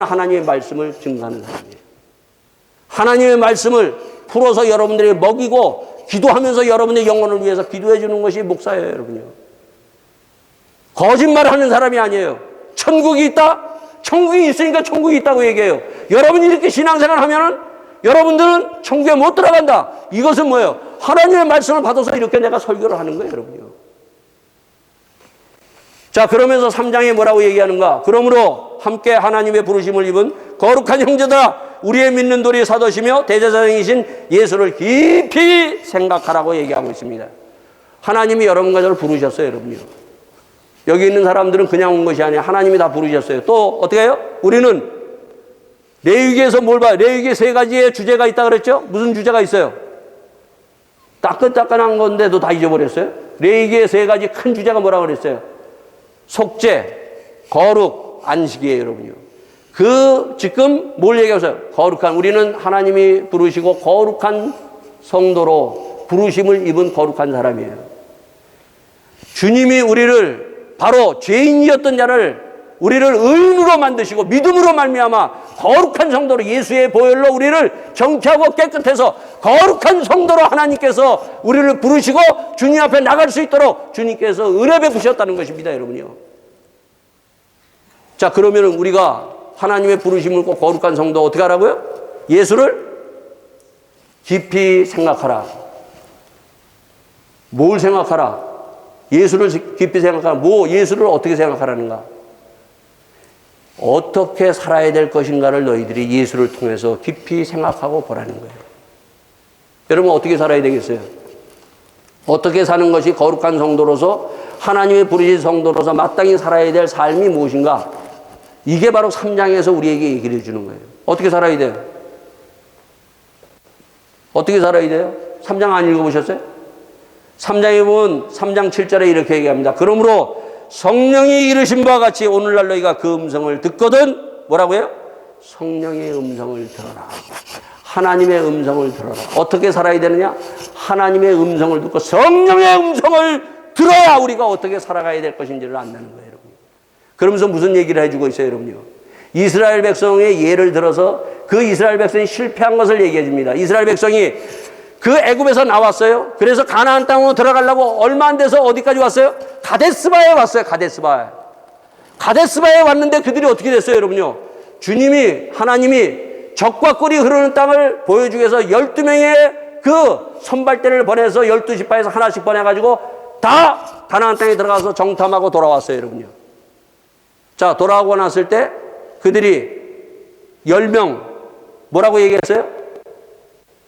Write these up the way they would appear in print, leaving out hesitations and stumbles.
하나님의 말씀을 증거하는 사람이에요. 하나님의 말씀을 풀어서 여러분들에게 먹이고 기도하면서 여러분의 영혼을 위해서 기도해 주는 것이 목사예요, 여러분요. 거짓말하는 사람이 아니에요. 천국이 있다? 천국이 있으니까 천국이 있다고 얘기해요. 여러분이 이렇게 신앙생활 하면은 여러분들은 천국에 못 들어간다. 이것은 뭐예요? 하나님의 말씀을 받아서 이렇게 내가 설교를 하는 거예요, 여러분요. 자, 그러면서 3장에 뭐라고 얘기하는가? 그러므로 함께 하나님의 부르심을 입은 거룩한 형제들아, 우리의 믿는 도리 사도시며 대제사장이신 예수를 깊이 생각하라고 얘기하고 있습니다. 하나님이 여러분과 저를 부르셨어요, 여러분요. 여기 있는 사람들은 그냥 온 것이 아니라 하나님이 다 부르셨어요. 또 어떻게 해요? 우리는 레위기에서 뭘 봐요? 레위기 3가지의 주제가 있다 그랬죠? 무슨 주제가 있어요? 따끈따끈한 건데도 다 잊어버렸어요? 레위기의 3가지 큰 주제가 뭐라고 그랬어요? 속죄, 거룩, 안식이에요, 여러분요. 지금 뭘 얘기하세요? 거룩한, 우리는 하나님이 부르시고 거룩한 성도로 부르심을 입은 거룩한 사람이에요. 주님이 우리를 바로 죄인이었던 자를 우리를 의인으로 만드시고 믿음으로 말미암아 거룩한 성도로 예수의 보혈로 우리를 정케하고 깨끗해서 거룩한 성도로 하나님께서 우리를 부르시고 주님 앞에 나갈 수 있도록 주님께서 은혜 베푸셨다는 것입니다, 여러분요. 자, 그러면 우리가 하나님의 부르심을 꼭 거룩한 성도 어떻게 하라고요? 예수를 깊이 생각하라. 뭘 생각하라? 예수를 깊이 생각하라. 예수를 어떻게 생각하라는가? 어떻게 살아야 될 것인가를 너희들이 예수를 통해서 깊이 생각하고 보라는 거예요. 여러분, 어떻게 살아야 되겠어요? 어떻게 사는 것이 거룩한 성도로서 하나님의 부르신 성도로서 마땅히 살아야 될 삶이 무엇인가? 이게 바로 3장에서 우리에게 얘기를 해주는 거예요. 어떻게 살아야 돼요? 어떻게 살아야 돼요? 3장 안 읽어보셨어요? 3장에 보면 3장 7절에 이렇게 얘기합니다. 그러므로 성령이 이르신 바와 같이 오늘날 너희가 그 음성을 듣거든 뭐라고요? 성령의 음성을 들어라. 하나님의 음성을 들어라. 어떻게 살아야 되느냐? 하나님의 음성을 듣고 성령의 음성을 들어야 우리가 어떻게 살아가야 될 것인지를 안다는 거예요, 여러분. 그러면서 무슨 얘기를 해주고 있어요, 여러분요? 이스라엘 백성의 예를 들어서 그 이스라엘 백성이 실패한 것을 얘기해 줍니다. 이스라엘 백성이 그 애굽에서 나왔어요. 그래서 가나안 땅으로 들어가려고 얼마 안 돼서 어디까지 왔어요? 가데스바에 왔어요. 가데스바에 왔는데 그들이 어떻게 됐어요, 여러분요? 하나님이 적과 꿀이 흐르는 땅을 보여주기 위해서 12명의 그 선발대를 보내서 12지파에서 하나씩 보내가지고 다 가나안 땅에 들어가서 정탐하고 돌아왔어요, 여러분요. 자, 돌아오고 났을 때 그들이 10명 뭐라고 얘기했어요?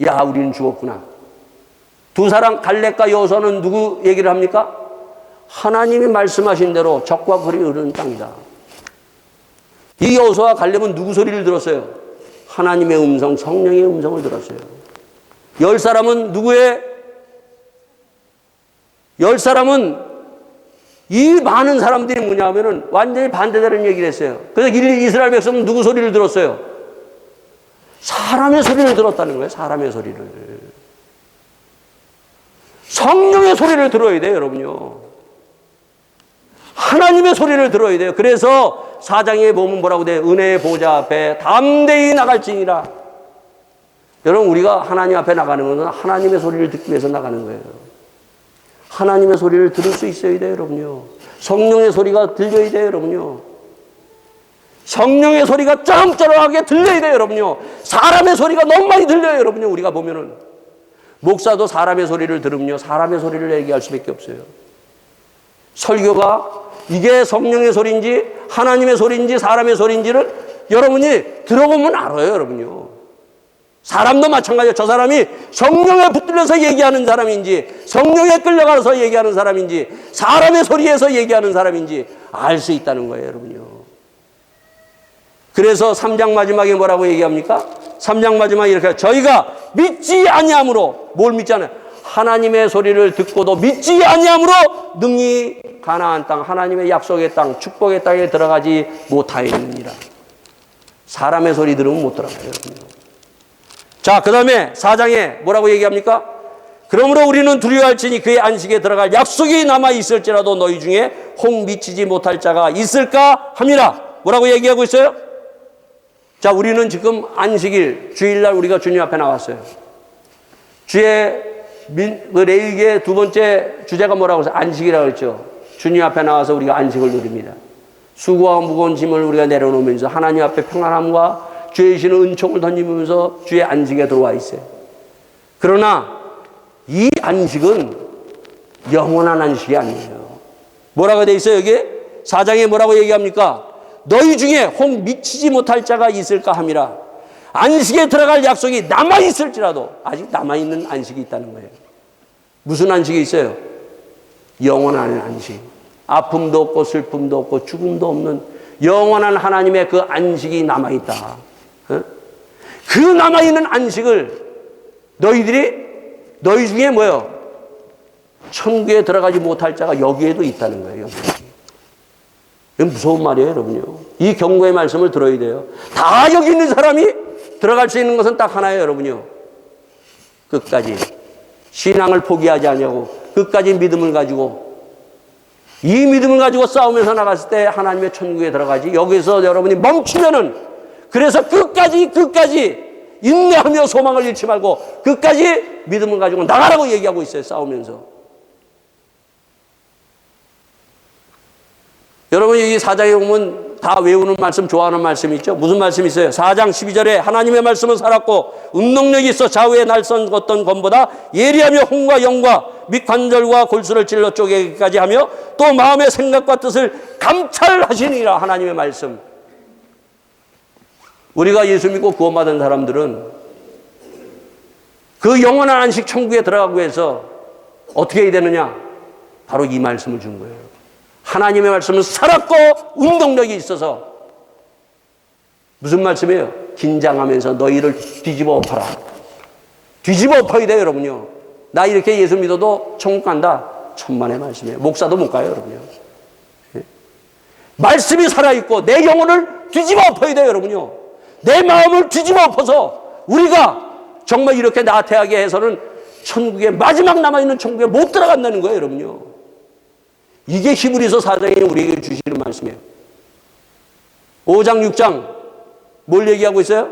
야, 우리는 죽었구나. 두 사람 갈렙과 여호수아는 누구 얘기를 합니까? 하나님이 말씀하신 대로 적과 꿀이 흐르는 땅이다. 이 여호수아와 갈렙은 누구 소리를 들었어요? 하나님의 음성, 성령의 음성을 들었어요. 10사람은 누구의? 10사람은 이 많은 사람들이 뭐냐면은 완전히 반대되는 얘기를 했어요. 그래서 이스라엘 백성은 누구 소리를 들었어요? 사람의 소리를 들었다는 거예요. 사람의 소리를. 성령의 소리를 들어야 돼요, 여러분요. 하나님의 소리를 들어야 돼요. 그래서 4장에 보면 뭐라고 돼요? 은혜의 보좌 앞에 담대히 나갈지니라. 여러분, 우리가 하나님 앞에 나가는 것은 하나님의 소리를 듣기 위해서 나가는 거예요. 하나님의 소리를 들을 수 있어야 돼요, 여러분요. 성령의 소리가 들려야 돼요, 여러분요. 성령의 소리가 쩌렁쩌렁하게 들려야 돼요, 여러분요. 사람의 소리가 너무 많이 들려요, 여러분요. 우리가 보면은 목사도 사람의 소리를 들으면요, 사람의 소리를 얘기할 수밖에 없어요. 설교가 이게 성령의 소리인지 하나님의 소리인지 사람의 소리인지를 여러분이 들어보면 알아요, 여러분요. 사람도 마찬가지예요. 저 사람이 성령에 붙들려서 얘기하는 사람인지 성령에 끌려가서 얘기하는 사람인지 사람의 소리에서 얘기하는 사람인지 알 수 있다는 거예요, 여러분요. 그래서 3장 마지막에 뭐라고 얘기합니까? 3장 마지막에 이렇게 해요. 저희가 믿지 아니함으로, 뭘 믿지 않아요? 하나님의 소리를 듣고도 믿지 아니함으로 능히 가나안 땅, 하나님의 약속의 땅, 축복의 땅에 들어가지 못하였느니라. 사람의 소리 들으면 못 들어가요, 여러분. 자, 그 다음에 4장에 뭐라고 얘기합니까? 그러므로 우리는 두려워할지니 그의 안식에 들어갈 약속이 남아 있을지라도 너희 중에 혹 미치지 못할 자가 있을까 함이라. 뭐라고 얘기하고 있어요? 자, 우리는 지금 안식일, 주일날 우리가 주님 앞에 나왔어요. 주의 그 레위기의 두 번째 주제가 뭐라고 해서 안식이라고 했죠. 주님 앞에 나와서 우리가 안식을 누립니다. 수고와 무거운 짐을 우리가 내려놓으면서 하나님 앞에 평안함과 주의 주시는 은총을 던지면서 주의 안식에 들어와 있어요. 그러나 이 안식은 영원한 안식이 아니에요. 뭐라고 돼 있어요? 여기 4장에 뭐라고 얘기합니까? 너희 중에 혹 미치지 못할 자가 있을까 함이라. 안식에 들어갈 약속이 남아있을지라도 아직 남아있는 안식이 있다는 거예요. 무슨 안식이 있어요? 영원한 안식. 아픔도 없고 슬픔도 없고 죽음도 없는 영원한 하나님의 그 안식이 남아있다. 그 남아있는 안식을 너희 중에 뭐예요? 천국에 들어가지 못할 자가 여기에도 있다는 거예요. 이건 무서운 말이에요, 여러분요. 이 경고의 말씀을 들어야 돼요. 다 여기 있는 사람이 들어갈 수 있는 것은 딱 하나예요, 여러분요. 끝까지 신앙을 포기하지 않냐고 끝까지 믿음을 가지고 이 믿음을 가지고 싸우면서 나갔을 때 하나님의 천국에 들어가지. 여기서 여러분이 멈추면은 그래서 끝까지 인내하며 소망을 잃지 말고 끝까지 믿음을 가지고 나가라고 얘기하고 있어요, 싸우면서. 여러분 여기 4장에 보면 다 외우는 말씀, 좋아하는 말씀이 있죠. 무슨 말씀이 있어요? 4장 12절에 하나님의 말씀은 살았고 음능력이 있어 좌우에 날선 어떤 검보다 예리하며 혼과 영과 및 관절과 골수를 찔러 쪼개기까지 하며 또 마음의 생각과 뜻을 감찰하시니라. 하나님의 말씀. 우리가 예수 믿고 구원받은 사람들은 그 영원한 안식 천국에 들어가기 위해서 어떻게 해야 되느냐? 바로 이 말씀을 준 거예요. 하나님의 말씀은 살았고 운동력이 있어서. 무슨 말씀이에요? 긴장하면서 너희를 뒤집어 엎어라. 뒤집어 엎어야 돼요, 여러분요. 나 이렇게 예수 믿어도 천국 간다. 천만의 말씀이에요. 목사도 못 가요, 여러분요. 말씀이 살아있고 내 영혼을 뒤집어 엎어야 돼요, 여러분요. 내 마음을 뒤집어 엎어서 우리가 정말 이렇게 나태하게 해서는 천국에 마지막 남아있는 천국에 못 들어간다는 거예요, 여러분요. 이게 히브리서 4장이 우리에게 주시는 말씀이에요. 5장 6장 뭘 얘기하고 있어요?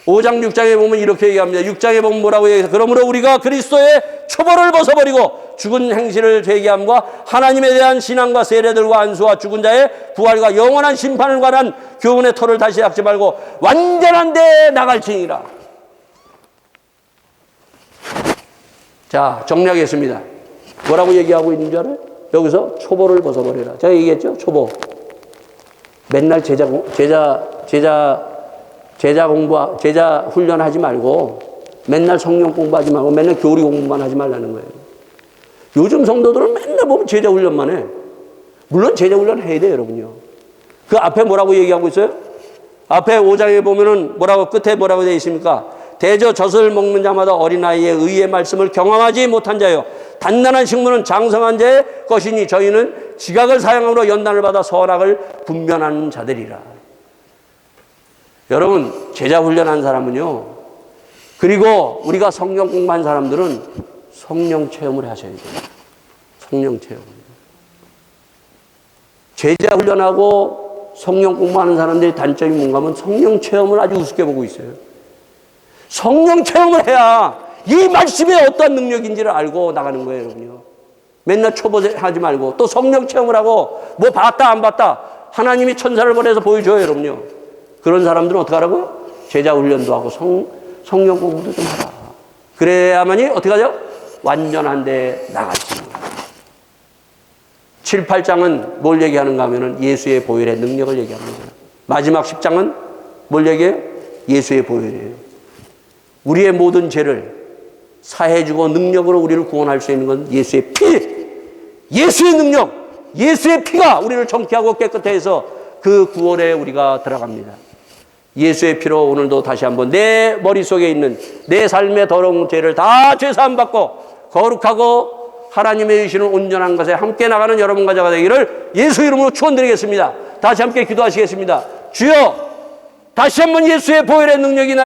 5장 6장에 보면 이렇게 얘기합니다. 6장에 보면 뭐라고 얘기해요? 그러므로 우리가 그리스도의 초벌을 벗어버리고 죽은 행실을 회개함과 하나님에 대한 신앙과 세례들과 안수와 죽은 자의 부활과 영원한 심판을 관한 교훈의 터를 다시 닦지 말고 완전한 데에 나갈지니라. 자, 정리하겠습니다. 뭐라고 얘기하고 있는 줄 알아요? 여기서 초보를 벗어버려라. 제가 얘기했죠? 초보. 맨날 제자 훈련하지 말고 맨날 성령 공부하지 말고 맨날 교리 공부만 하지 말라는 거예요. 요즘 성도들은 맨날 보면 제자 훈련만 해. 물론 제자 훈련 해야 돼요, 여러분요. 그 앞에 뭐라고 얘기하고 있어요? 앞에 5장에 보면은 끝에 뭐라고 되어 있습니까? 대저 젖을 먹는 자마다 어린아이의 의의 말씀을 경험하지 못한 자요. 단단한 식물은 장성한 자의 것이니 저희는 지각을 사용함으로 연단을 받아 선악을 분별하는 자들이라. 여러분, 제자 훈련한 사람은요. 그리고 우리가 성령 공부한 사람들은 성령 체험을 하셔야 돼요. 성령 체험. 제자 훈련하고 성령 공부하는 사람들의 단점이 뭔가 하면 성령 체험을 아주 우습게 보고 있어요. 성령 체험을 해야 이 말씀의 어떤 능력인지를 알고 나가는 거예요, 여러분요. 맨날 초보하지 말고 또 성령 체험을 하고 뭐 봤다 안 봤다 하나님이 천사를 보내서 보여줘요, 여러분요. 그런 사람들은 어떻게 하라고요? 제자 훈련도 하고 성령 공부도 좀 하라. 그래야만이 어떻게 하죠? 완전한 데 나가지. 7, 8장은 뭘 얘기하는가 하면은 예수의 보혈의 능력을 얘기합니다. 마지막 10장은 뭘 얘기해요? 예수의 보혈이에요. 우리의 모든 죄를 사해주고 능력으로 우리를 구원할 수 있는 건 예수의 피, 예수의 능력, 예수의 피가 우리를 정케하고 깨끗해 해서 그 구원에 우리가 들어갑니다. 예수의 피로 오늘도 다시 한번 내 머릿속에 있는 내 삶의 더러운 죄를 다 죄사함 받고 거룩하고 하나님의 주시는 온전한 것에 함께 나가는 여러분 가져가 되기를 예수 이름으로 축원드리겠습니다. 다시 함께 기도하시겠습니다. 주여, 다시 한번 예수의 보혈의 능력이